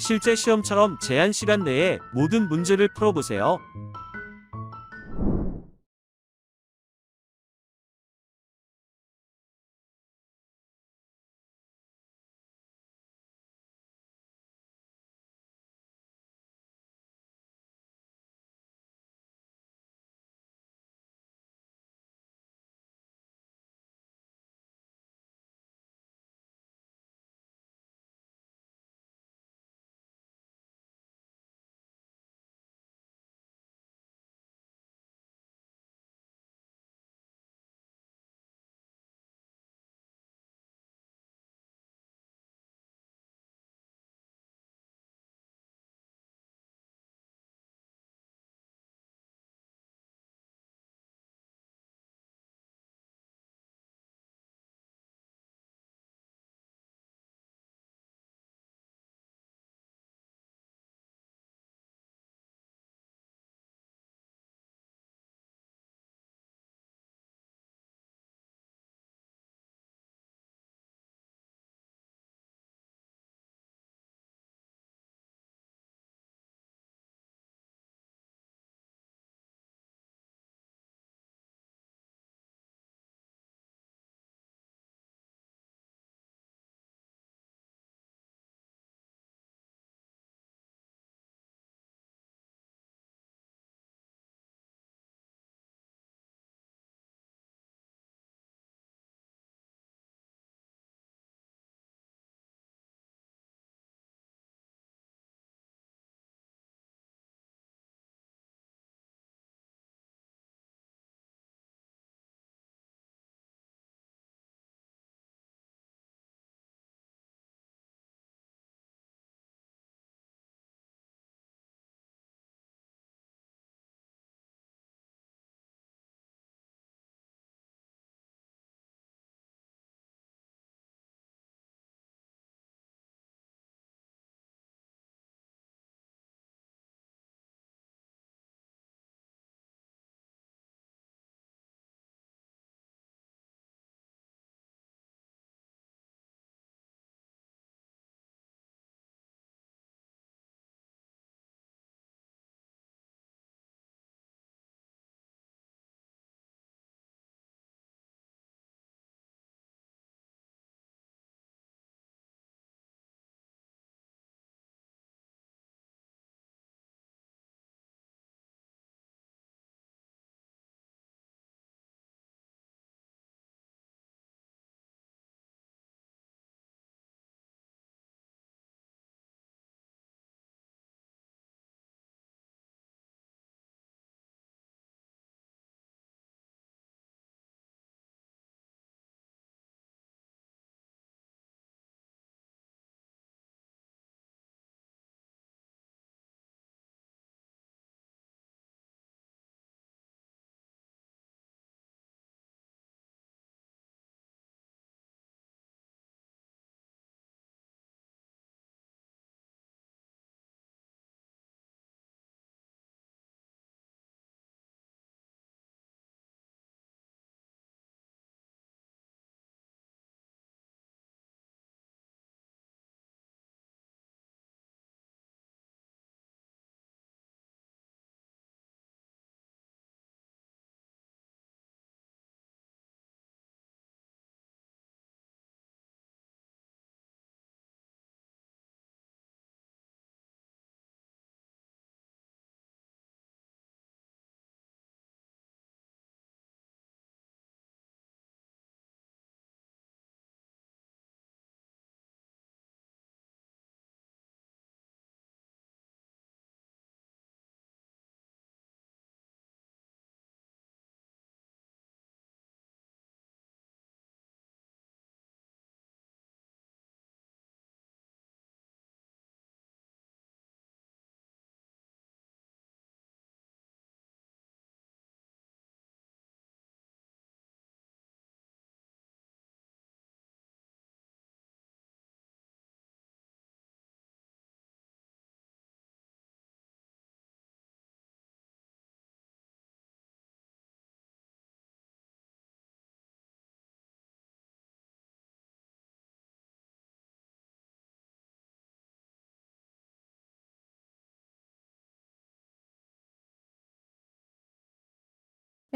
실제 시험처럼 제한 시간 내에 모든 문제를 풀어보세요.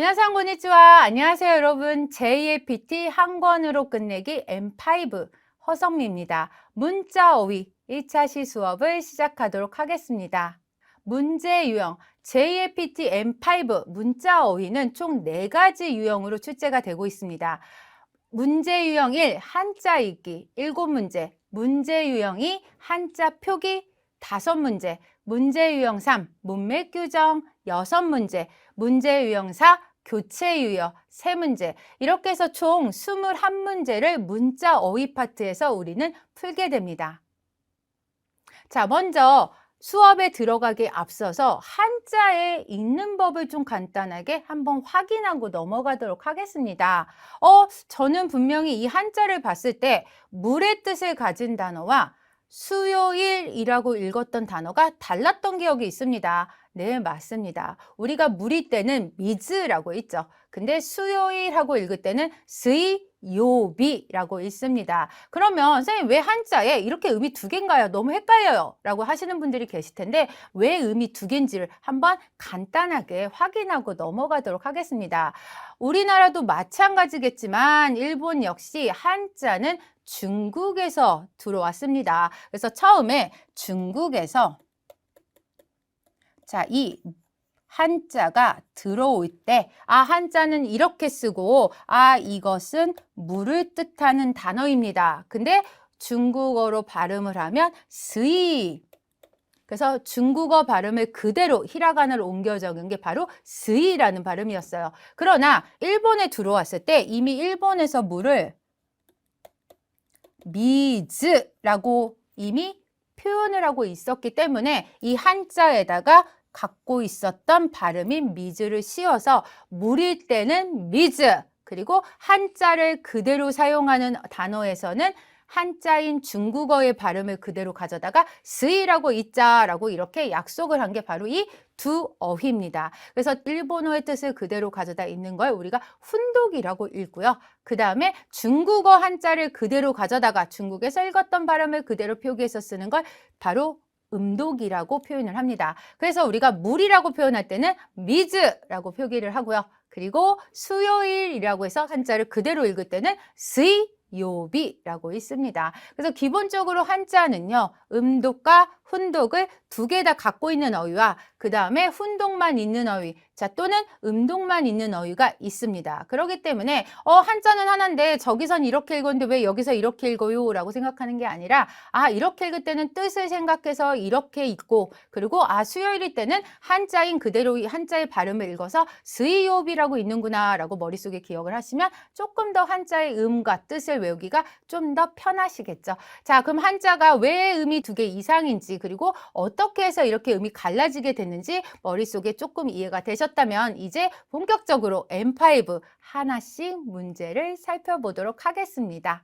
皆さんこんにちは. 안녕하세요 여러분. 제2의 PT 한 권으로 끝내기 M5 허성미입니다. 문자 어휘 1차 시 수업을 시작하도록 하겠습니다. 문제 유형 제2의 PT M5 문자 어휘는 총 4가지 유형으로 출제가 되고 있습니다. 문제 유형 1 한자 읽기 7문제, 문제 유형 2 한자 표기 5문제, 문제 유형 3 문맥 규정 6문제, 문제 유형 4 교체 유형 3문제, 이렇게 해서 총 21문제를 문자 어휘 파트에서 우리는 풀게 됩니다. 자, 먼저 수업에 들어가기에 앞서서 한자에 읽는 법을 좀 간단하게 한번 확인하고 넘어가도록 하겠습니다. 저는 분명히 이 한자를 봤을 때 물의 뜻을 가진 단어와 수요일이라고 읽었던 단어가 달랐던 기억이 있습니다. 네, 맞습니다. 우리가 물일 때는 미즈라고 읽죠. 근데 수요일하고 읽을 때는 스이요비라고 읽습니다. 그러면 선생님 왜 한자에 이렇게 음이 2개인가요? 너무 헷갈려요 라고 하시는 분들이 계실 텐데 왜 음이 2개인지를 한번 간단하게 확인하고 넘어가도록 하겠습니다. 우리나라도 마찬가지겠지만 일본 역시 한자는 중국에서 들어왔습니다. 그래서 처음에 중국에서 자, 이 한자가 들어올 때 한자는 이렇게 쓰고 이것은 물을 뜻하는 단어입니다. 근데 중국어로 발음을 하면 스이, 그래서 중국어 발음을 그대로 히라가나로 옮겨 적은 게 바로 스이라는 발음이었어요. 그러나 일본에 들어왔을 때 이미 일본에서 물을 미즈라고 이미 표현을 하고 있었기 때문에 이 한자에다가 갖고 있었던 발음인 미즈를 씌워서 물일 때는 미즈, 그리고 한자를 그대로 사용하는 단어에서는 한자인 중국어의 발음을 그대로 가져다가 스이라고 읽자라고 이렇게 약속을 한 게 바로 이 두 어휘입니다. 그래서 일본어의 뜻을 그대로 가져다 읽는 걸 우리가 훈독이라고 읽고요. 그 다음에 중국어 한자를 그대로 가져다가 중국에서 읽었던 발음을 그대로 표기해서 쓰는 걸 바로 음독이라고 표현을 합니다. 그래서 우리가 물이라고 표현할 때는 미즈라고 표기를 하고요. 그리고 수요일이라고 해서 한자를 그대로 읽을 때는 스이요비라고 읽습니다. 그래서 기본적으로 한자는요, 음독과 훈독을 2개 다 갖고 있는 어휘와 그 다음에 훈독만 있는 어휘, 또는 음독만 있는 어휘가 있습니다. 그렇기 때문에 한자는 하나인데 저기선 이렇게 읽었는데 왜 여기서 이렇게 읽어요? 라고 생각하는 게 아니라 이렇게 읽을 때는 뜻을 생각해서 이렇게 읽고, 그리고 수요일일 때는 한자인 그대로 이 한자의 발음을 읽어서 스이요비라고 읽는구나 라고 머릿속에 기억을 하시면 조금 더 한자의 음과 뜻을 외우기가 좀 더 편하시겠죠. 자, 그럼 한자가 왜 음이 2개 이상인지, 그리고 어떻게 해서 이렇게 음이 갈라지게 됐는지 머릿속에 조금 이해가 되셨다면 이제 본격적으로 M5 하나씩 문제를 살펴보도록 하겠습니다.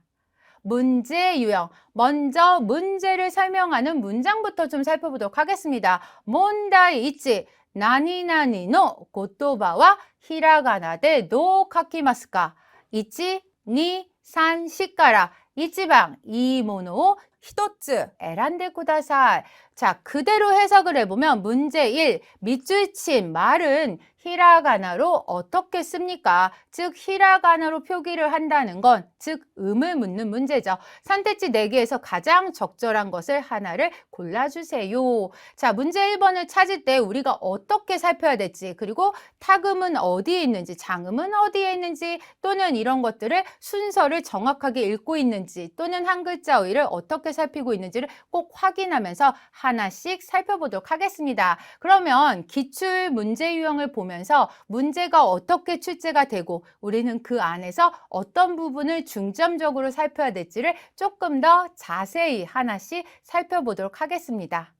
문제 유형. 먼저 문제를 설명하는 문장부터 좀 살펴보도록 하겠습니다. 문다이 이치 나니나니노 고토바와 히라가나 데どう書きますか? 1, 2, 3, 4から1番いいものを1つ選んでください. 자, 그대로 해석을 해보면 문제 1, 밑줄 친 말은 히라가나로 어떻게 씁니까? 즉 히라가나로 표기를 한다는 건 즉 음을 묻는 문제죠. 선택지 4개에서 가장 적절한 것을 하나를 골라주세요. 자, 문제 1번을 찾을 때 우리가 어떻게 살펴야 될지, 그리고 타금은 어디에 있는지, 장음은 어디에 있는지, 또는 이런 것들을 순서를 정확하게 읽고 있는지, 또는 한 글자 어휘를 어떻게 살피고 있는지를 꼭 확인하면서 하나씩 살펴보도록 하겠습니다. 그러면 기출 문제 유형을 보면서 문제가 어떻게 출제가 되고 우리는 그 안에서 어떤 부분을 중점적으로 살펴야 될지를 조금 더 자세히 하나씩 살펴보도록 하겠습니다.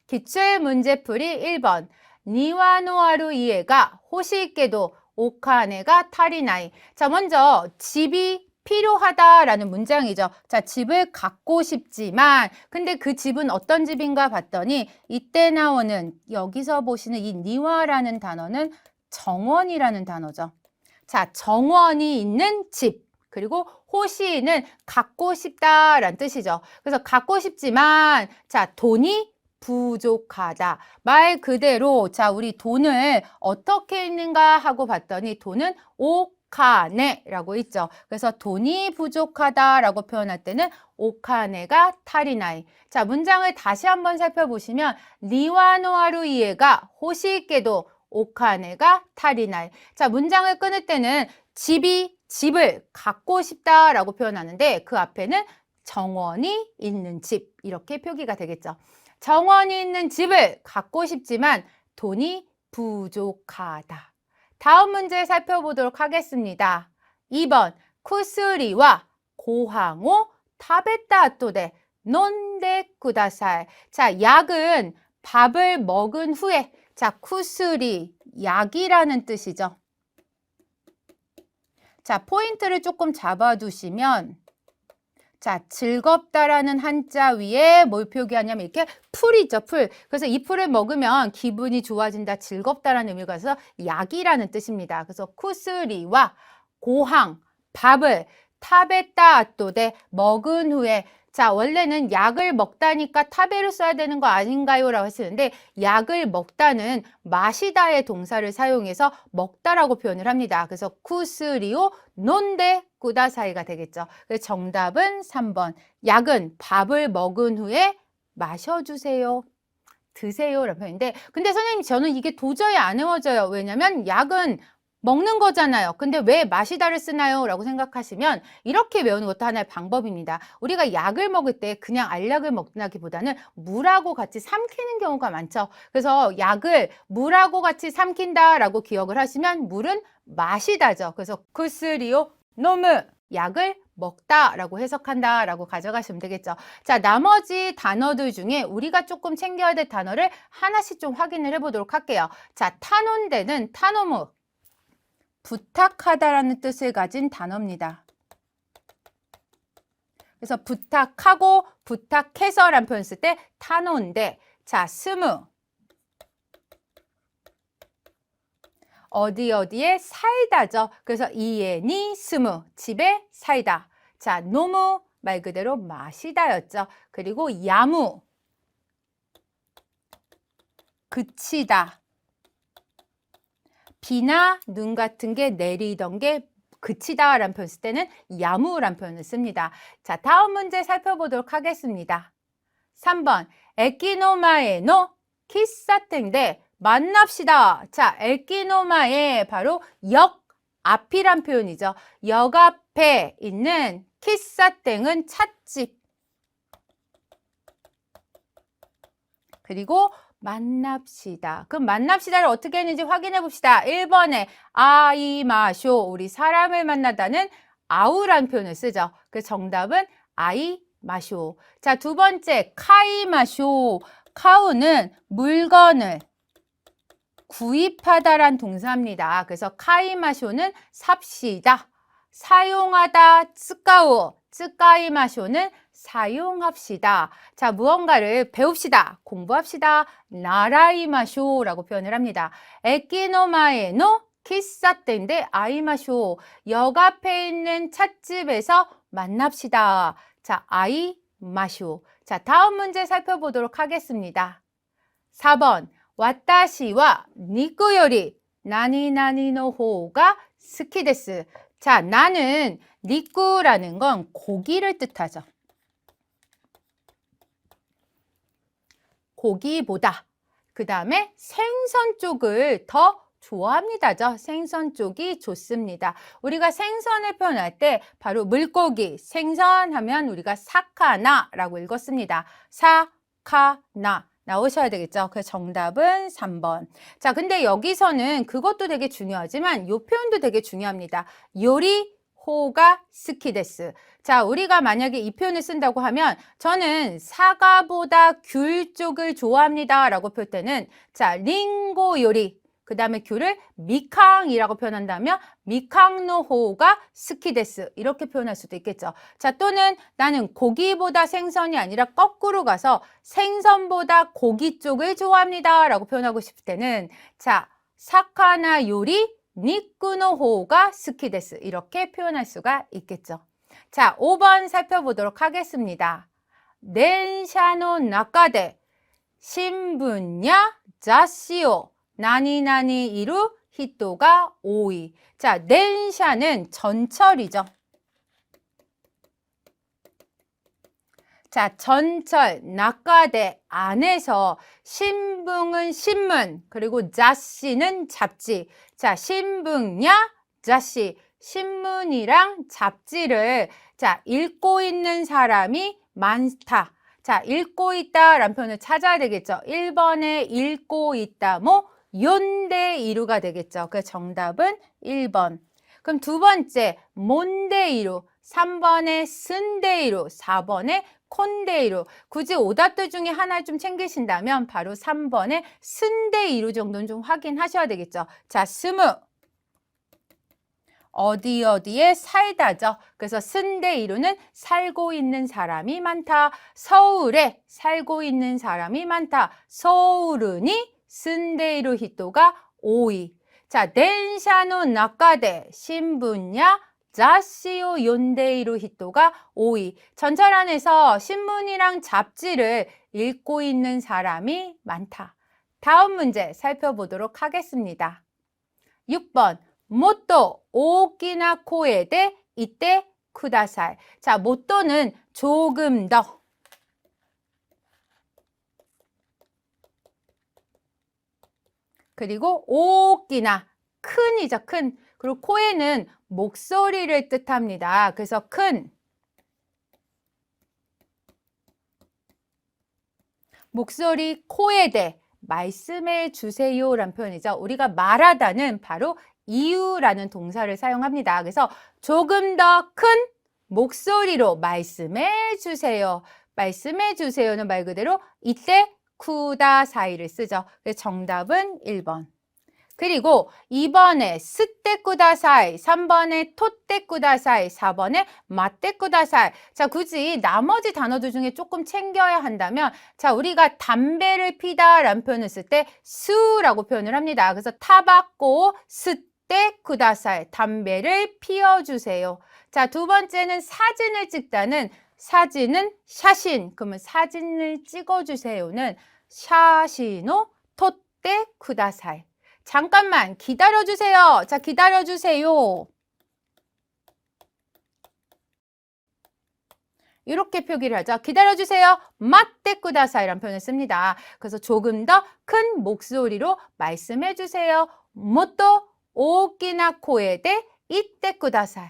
기출 문제풀이 1번. 니와노아루 이에가 호시있게도 오카네가 타리나이. 자, 먼저 집이 필요하다라는 문장이죠. 자, 집을 갖고 싶지만 근데 그 집은 어떤 집인가 봤더니 이때 나오는 여기서 보시는 이 니와라는 단어는 정원이라는 단어죠. 자, 정원이 있는 집. 그리고 호시는 갖고 싶다라는 뜻이죠. 그래서 갖고 싶지만 자, 돈이 부족하다. 말 그대로 자, 우리 돈을 어떻게 읽는가 하고 봤더니 돈은 오카네라고 있죠. 그래서 돈이 부족하다라고 표현할 때는 오카네가 타리나이. 자, 문장을 다시 한번 살펴보시면 리와노아루 이에가 호시있게도 오카네가 타리나이. 자, 문장을 끊을 때는 집을 갖고 싶다라고 표현하는데 그 앞에는 정원이 있는 집 이렇게 표기가 되겠죠. 정원이 있는 집을 갖고 싶지만 돈이 부족하다. 다음 문제 살펴보도록 하겠습니다. 2번 쿠스리와 고항오 타베타 아토데 논데 쿠다사이. 자, 약은 밥을 먹은 후에 자, 쿠스리 약이라는 뜻이죠. 자, 포인트를 조금 잡아두시면 자, 즐겁다라는 한자 위에 뭘 표기하냐면 이렇게 풀이죠, 풀. 그래서 이 풀을 먹으면 기분이 좋아진다, 즐겁다라는 의미가 있어서 약이라는 뜻입니다. 그래서 쿠스리와 고항, 밥을 타베타 아토데 먹은 후에 자, 원래는 약을 먹다니까 타베를 써야 되는 거 아닌가요? 라고 했었는데 약을 먹다는 마시다의 동사를 사용해서 먹다라고 표현을 합니다. 그래서 쿠스리오 논데 꾸다사이가 되겠죠. 그래서 정답은 3번. 약은 밥을 먹은 후에 마셔주세요. 드세요. 라는 표현인데 근데 선생님 저는 이게 도저히 안 외워져요. 왜냐면 약은 먹는 거잖아요. 근데 왜 마시다를 쓰나요? 라고 생각하시면 이렇게 외우는 것도 하나의 방법입니다. 우리가 약을 먹을 때 그냥 알약을 먹나기보다는 물하고 같이 삼키는 경우가 많죠. 그래서 약을 물하고 같이 삼킨다라고 기억을 하시면 물은 마시다죠. 그래서 쿠스리오 노무 약을 먹다라고 해석한다라고 가져가시면 되겠죠. 자, 나머지 단어들 중에 우리가 조금 챙겨야 될 단어를 하나씩 좀 확인을 해보도록 할게요. 자, 타논데는 타노무 부탁하다라는 뜻을 가진 단어입니다. 그래서 부탁하고 부탁해서라는 표현 쓸 때 타노인데 자, 스무 어디에 살다죠. 그래서 이에니 스무 집에 살다. 자, 노무 말 그대로 마시다였죠. 그리고 야무 그치다. 비나 눈 같은 게 내리던 게 그치다라는 표현 쓸 때는 야무라는 표현을 씁니다. 자, 다음 문제 살펴보도록 하겠습니다. 3번 에키노마에노 키사텐데 만납시다. 자, 에키노마에 바로 역 앞이란 표현이죠. 역 앞에 있는 키사땡은 찻집. 그리고 만납시다. 그럼 만납시다를 어떻게 했는지 확인해 봅시다. 1번에 아이마쇼 우리 사람을 만나다는 아우라는 표현을 쓰죠. 그래서 정답은 아이마쇼. 자, 두 번째 카이마쇼. 카우는 물건을 구입하다란 동사입니다. 그래서 카이마쇼는 삽시다. 사용하다 츠까우. 츠까이마쇼는 사용합시다. 자, 무언가를 배웁시다. 공부합시다. 나라이마쇼라고 표현을 합니다. 에키노마에노 키사텐데 아이마쇼. 역 앞에 있는 찻집에서 만납시다. 자, 아이마쇼. 자, 다음 문제 살펴보도록 하겠습니다. 4번. 와타시와 니쿠 요리 나니나니노 호가 스키데스. 자, 나는 니쿠라는 건 고기를 뜻하죠. 고기보다. 그 다음에 생선 쪽을 더 좋아합니다죠. 생선 쪽이 좋습니다. 우리가 생선을 표현할 때 바로 물고기, 생선 하면 우리가 사카나라고 읽었습니다. 사카나. 나오셔야 되겠죠. 그래서 정답은 3번. 자, 근데 여기서는 그것도 되게 중요하지만 이 표현도 되게 중요합니다. 요리 호가 스키데스. 자, 우리가 만약에 이 표현을 쓴다고 하면 저는 사과보다 귤 쪽을 좋아합니다 라고 표할 때는 자, 링고 요리 그 다음에 귤을 미캉이라고 표현한다면 미캉노호가 스키데스 이렇게 표현할 수도 있겠죠. 자, 또는 나는 고기보다 생선이 아니라 거꾸로 가서 생선보다 고기 쪽을 좋아합니다 라고 표현하고 싶을 때는 자, 사카나 요리 니쿠노호가 스키데스 이렇게 표현할 수가 있겠죠. 자, 5번 살펴보도록 하겠습니다. 덴샤노 나카데 신분야 자시오 나니나니 이루 히토가 오이. 자, 덴샤는 전철이죠. 자, 전철, 나카데 안에서 신분은 신문, 그리고 자시는 잡지. 자, 신분야 자시, 신문이랑 잡지를 자, 읽고 있는 사람이 많다. 자, 읽고 있다라는 표현을 찾아야 되겠죠. 1번에 읽고 있다, 뭐 연대이루가 되겠죠. 그 정답은 1번. 그럼 두 번째, 몬데이루. 3번에 쓴데이루, 4번에 콘데이루. 굳이 오답들 중에 하나 좀 챙기신다면 바로 3번에 쓴데이루 정도는 좀 확인하셔야 되겠죠. 자, 스무. 어디 어디에 살다죠. 그래서 쓴데이루는 살고 있는 사람이 많다. 서울에 살고 있는 사람이 많다. 서울은이 쓴데이루 히토가 오이. 자, 덴샤노 나카데 신분야 자시오 연데이루 히토가 오이. 전철 안에서 신문이랑 잡지를 읽고 있는 사람이 많다. 다음 문제 살펴보도록 하겠습니다. 6번. 모토 오키나 코에데 이때 쿠다사이. 자, 모토는 조금 더. 그리고 오키나 큰이죠, 큰. 그리고 코에는 목소리를 뜻합니다. 그래서 큰. 목소리 코에데 말씀해 주세요라는 표현이죠. 우리가 말하다는 바로 이유라는 동사를 사용합니다. 그래서 조금 더 큰 목소리로 말씀해 주세요. 말씀해 주세요는 말 그대로 이때 쿠다사이를 쓰죠. 그래서 정답은 1번. 그리고 2번에 스테 쿠다사이, 3번에 토테 쿠다사이, 4번에 마테 쿠다사이. 자, 굳이 나머지 단어들 중에 조금 챙겨야 한다면 자, 우리가 담배를 피다라는 표현을 쓸 때 수라고 표현을 합니다. 그래서 타바코 스테 쿠다사이, 담배를 피워주세요. 자, 두 번째는 사진을 찍다는 사진은 샤신, 그러면 사진을 찍어주세요는 샤시노 토테 쿠다사이. 잠깐만 기다려주세요. 자, 기다려주세요. 이렇게 표기를 하죠. 기다려주세요. 마떼 쿠다사이라는 표현을 씁니다. 그래서 조금 더 큰 목소리로 말씀해 주세요. 모토 오키나 코에데 이떼 쿠다사이.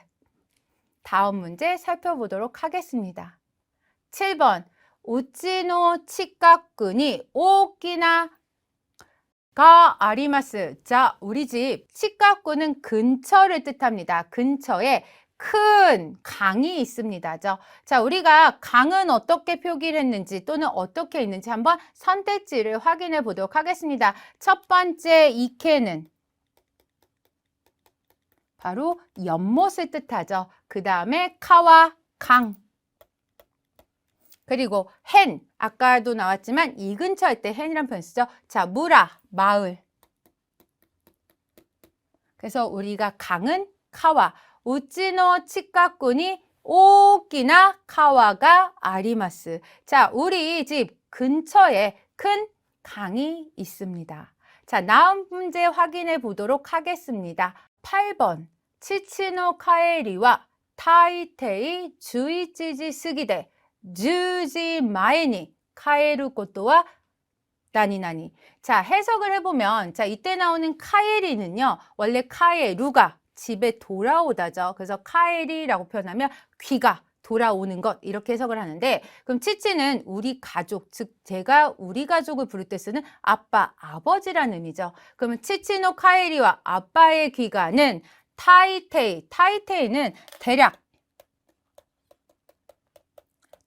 다음 문제 살펴보도록 하겠습니다. 7번. 우치노 치카쿠니 오키나 가 아리마스. 자, 우리 집 치카쿠는 근처를 뜻합니다. 근처에 큰 강이 있습니다. 자, 우리가 강은 어떻게 표기를 했는지 또는 어떻게 있는지 한번 선택지를 확인해 보도록 하겠습니다. 첫 번째 이케는 바로 연못을 뜻하죠. 그 다음에 카와 강. 그리고 헨, 아까도 나왔지만 이 근처 할 때 헨이란 표현 쓰죠. 자, 무라, 마을. 그래서 우리가 강은 카와, 우찌노 치카쿠니 오키나 카와가 아리마스. 자, 우리 집 근처에 큰 강이 있습니다. 자, 다음 문제 확인해 보도록 하겠습니다. 8번. 치치노 카에리와 타이테이 주이치지 스기데 10지前に 카에루 것도와 나니나니. 자, 해석을 해보면 자, 이때 나오는 카에리는요. 원래 카에루가 집에 돌아오다죠. 그래서 카에리라고 표현하면 귀가 돌아오는 것 이렇게 해석을 하는데 그럼 치치는 우리 가족, 즉 제가 우리 가족을 부를 때 쓰는 아빠, 아버지라는 의미죠. 그러면 치치노 카에리와 아빠의 귀가는 타이테이, 타이테이는 대략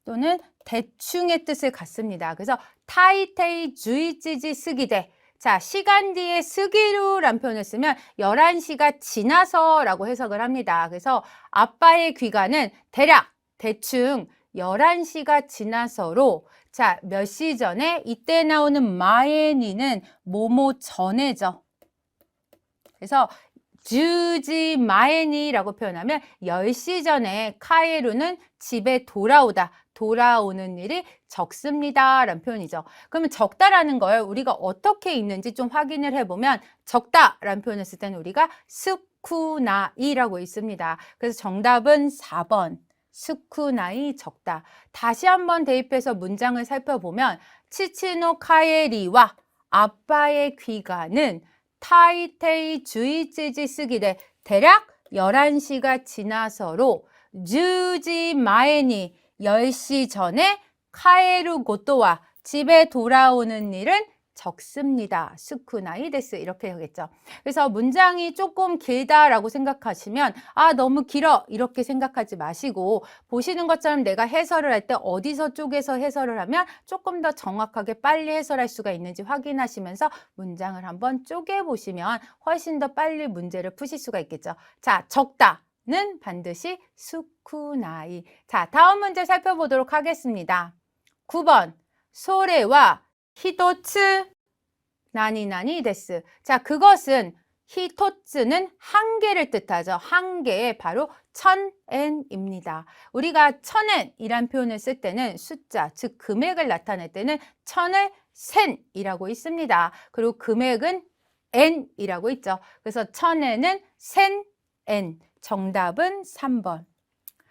또는 대충의 뜻을 갖습니다. 그래서 타이테이 주이찌지 스기데. 자, 시간 뒤에 스기루란 표현을 쓰면 11시가 지나서 라고 해석을 합니다. 그래서 아빠의 귀가는 대략 대충 11시가 지나서로 자, 몇 시 전에 이때 나오는 마에니는 뭐뭐 전에죠. 그래서 주지 마에니라고 표현하면 10시 전에 카에루는 집에 돌아오다. 돌아오는 일이 적습니다 라는 표현이죠. 그러면 적다라는 걸 우리가 어떻게 읽는지 좀 확인을 해보면 적다라는 표현을 쓸 때는 우리가 스쿠나이라고 있습니다. 그래서 정답은 4번 스쿠나이 적다. 다시 한번 대입해서 문장을 살펴보면 치치노 카에리와 아빠의 귀가는 타이테이 주이찌지 쓰기대 대략 11시가 지나서로 주지 마에니 10시 전에 카에루 고토와 집에 돌아오는 일은 적습니다. 스쿠나이 데스 이렇게 하겠죠. 그래서 문장이 조금 길다라고 생각하시면 너무 길어 이렇게 생각하지 마시고 보시는 것처럼 내가 해설을 할 때 어디서 쪽에서 해설을 하면 조금 더 정확하게 빨리 해설할 수가 있는지 확인하시면서 문장을 한번 쪼개보시면 훨씬 더 빨리 문제를 푸실 수가 있겠죠. 자, 적다는 반드시 스쿠나이. 자, 다음 문제 살펴보도록 하겠습니다. 9번 소레와 히토츠 나니나니 데스. 자, 그것은 히토츠는 한 개를 뜻하죠. 한 개의 바로 1000엔입니다. 우리가 1000엔이란 표현을 쓸 때는 숫자, 즉 금액을 나타낼 때는 1000을 센이라고 있습니다. 그리고 금액은 엔이라고 있죠. 그래서 1000엔은 센엔. 정답은 3번.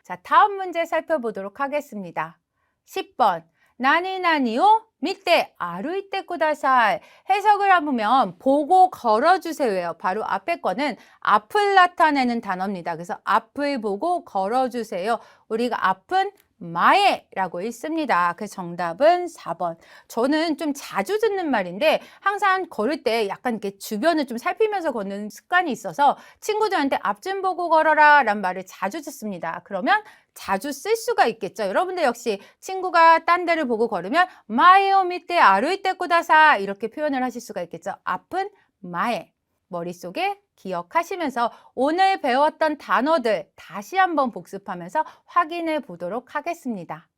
자, 다음 문제 살펴보도록 하겠습니다. 10번. 나니나니오 밑에 아루이테 쿠다사이. 해석을 해보면 보고 걸어주세요예요. 바로 앞에 거는 앞을 나타내는 단어입니다. 그래서 앞을 보고 걸어주세요. 우리가 앞은 마에라고 있습니다. 그 정답은 4번. 저는 좀 자주 듣는 말인데 항상 걸을 때 약간 이렇게 주변을 좀 살피면서 걷는 습관이 있어서 친구들한테 앞 좀 보고 걸어라 라는 말을 자주 듣습니다. 그러면 자주 쓸 수가 있겠죠. 여러분들 역시 친구가 딴 데를 보고 걸으면 마에오 밑에 아루이테 쿠다사 이렇게 표현을 하실 수가 있겠죠. 앞은 마에. 머릿속에 기억하시면서 오늘 배웠던 단어들 다시 한번 복습하면서 확인해 보도록 하겠습니다.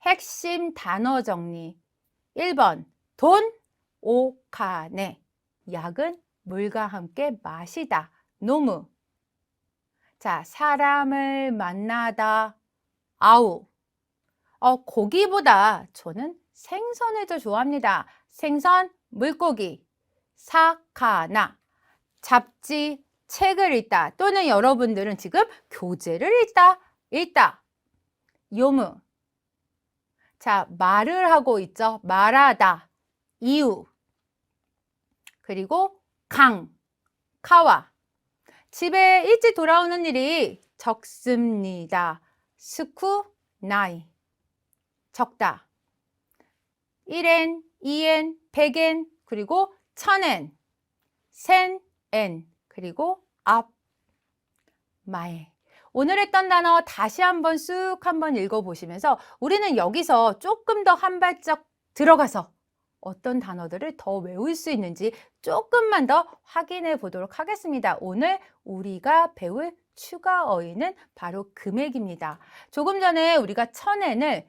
핵심 단어 정리. 1번 돈, 오카네. 약은 물과 함께 마시다. 노무. 자, 사람을 만나다. 아우. 고기보다 저는 생선을 더 좋아합니다. 생선, 물고기. 사카나. 잡지, 책을 읽다. 또는 여러분들은 지금 교재를 읽다. 요무. 자, 말을 하고 있죠. 말하다. 이유. 그리고 강, 카와. 집에 일찍 돌아오는 일이 적습니다. 스쿠, 나이. 적다. 1엔, 2엔, 100엔, 그리고 1000엔, 센엔, 그리고 앞, 마에. 오늘 했던 단어 다시 한번 쑥 한번 읽어보시면서 우리는 여기서 조금 더 한 발짝 들어가서 어떤 단어들을 더 외울 수 있는지 조금만 더 확인해 보도록 하겠습니다. 오늘 우리가 배울 추가 어휘는 바로 금액입니다. 조금 전에 우리가 1000엔을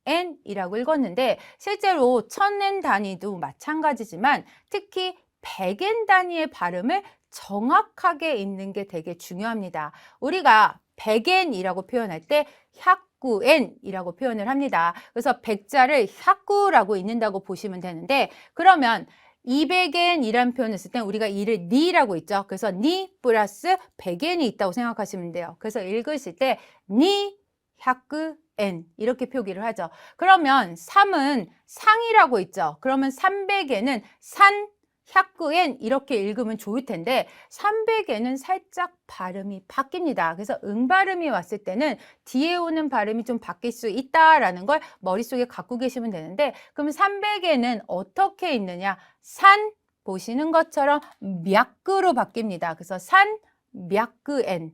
센엔이라고 읽었는데 실제로 1000엔 단위도 마찬가지지만 특히 100엔 단위의 발음을 정확하게 읽는 게 되게 중요합니다. 우리가 100엔이라고 표현할 때 샤쿠엔이라고 표현을 합니다. 그래서 100자를 샤쿠라고 읽는다고 보시면 되는데 그러면 200엔이란 표현을 쓸 때 우리가 이를 니라고 있죠. 그래서 니 플러스 100엔이 있다고 생각하시면 돼요. 그래서 읽으실 때 니 샤쿠엔 이렇게 표기를 하죠. 그러면 3은 상이라고 있죠. 그러면 300엔은 산 샤쿠엔 이렇게 읽으면 좋을 텐데 300에는 살짝 발음이 바뀝니다. 그래서 발음이 왔을 때는 뒤에 오는 발음이 좀 바뀔 수 있다라는 걸 머릿속에 갖고 계시면 되는데 그럼 300에는 어떻게 읽느냐? 산 보시는 것처럼 미야크로 바뀝니다. 그래서 산 미야크엔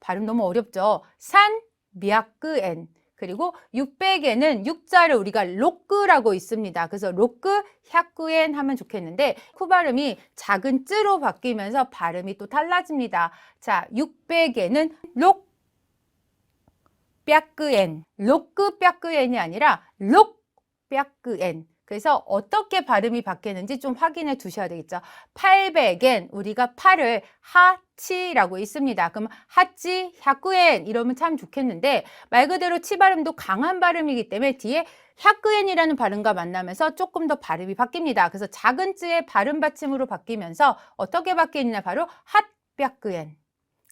발음 너무 어렵죠? 산 미야크엔 그리고 600에는 6자를 우리가 로크라고 있습니다. 그래서 로크, 샤쿠엔 하면 좋겠는데 쿠 발음이 작은 쯔로 바뀌면서 발음이 또 달라집니다. 자, 600에는 록, 뼈크엔, 로크 뼈크엔이 아니라 록, 뼈크엔. 그래서 어떻게 발음이 바뀌는지 좀 확인해 두셔야 되겠죠. 800엔 우리가 8을 하치라고 있습니다. 그럼 하치, 100엔 이러면 참 좋겠는데 말 그대로 치 발음도 강한 발음이기 때문에 뒤에 100엔이라는 발음과 만나면서 조금 더 발음이 바뀝니다. 그래서 작은 쯔의 발음 받침으로 바뀌면서 어떻게 바뀌느냐 바로 핫100엔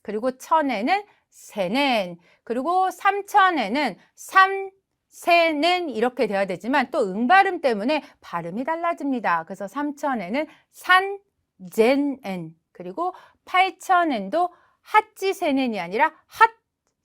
그리고 1000엔은 세넨 그리고 3000엔은 세넨 이렇게 돼야 되지만 또 응발음 때문에 발음이 달라집니다. 그래서 3000엔은 산젠엔 그리고 8000엔도 핫지세넨이 아니라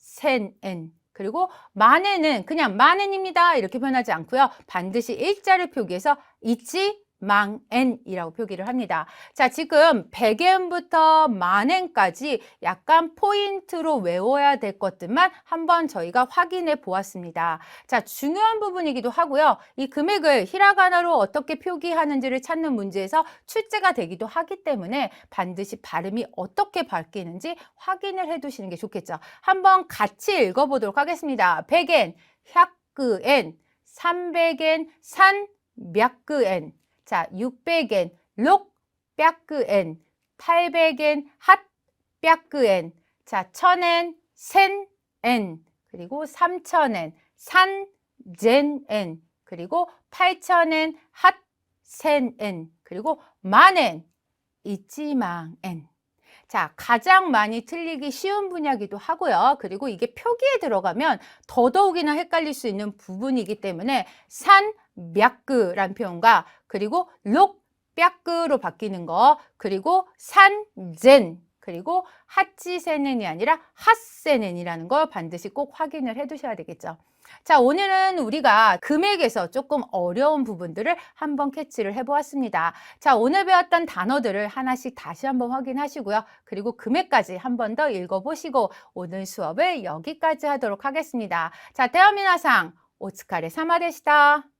핫센엔 그리고 만엔은 그냥 만엔입니다 이렇게 표현하지 않고요. 반드시 일자를 표기해서 이치망엔이라고 표기를 합니다. 자, 지금 100엔부터 만엔까지 약간 포인트로 외워야 될 것들만 한번 저희가 확인해 보았습니다. 자, 중요한 부분이기도 하고요. 이 금액을 히라가나로 어떻게 표기하는지를 찾는 문제에서 출제가 되기도 하기 때문에 반드시 발음이 어떻게 바뀌는지 확인을 해 두시는 게 좋겠죠. 한번 같이 읽어보도록 하겠습니다. 100엔, 100엔, 300엔, 산몇그엔 자, 600엔, 록백그엔, 800엔, 핫백그엔, 자, 1000엔, 센엔, 그리고 3000엔, 산젠엔, 그리고 8000엔, 핫센엔, 그리고 만엔, 이치망엔. 자, 가장 많이 틀리기 쉬운 분야기도 하고요. 그리고 이게 표기에 들어가면 더더욱이나 헷갈릴 수 있는 부분이기 때문에 산몇그란 표현과 그리고 록백그로 바뀌는 거 그리고 산젠 그리고 하치세넨이 아니라 핫세넨이라는 걸 반드시 꼭 확인을 해 두셔야 되겠죠. 자, 오늘은 우리가 금액에서 조금 어려운 부분들을 한번 캐치를 해 보았습니다. 자, 오늘 배웠던 단어들을 하나씩 다시 한번 확인하시고요. 그리고 금액까지 한 번 더 읽어보시고 오늘 수업을 여기까지 하도록 하겠습니다. 자, 대화미나상 오츠카레 사마でした.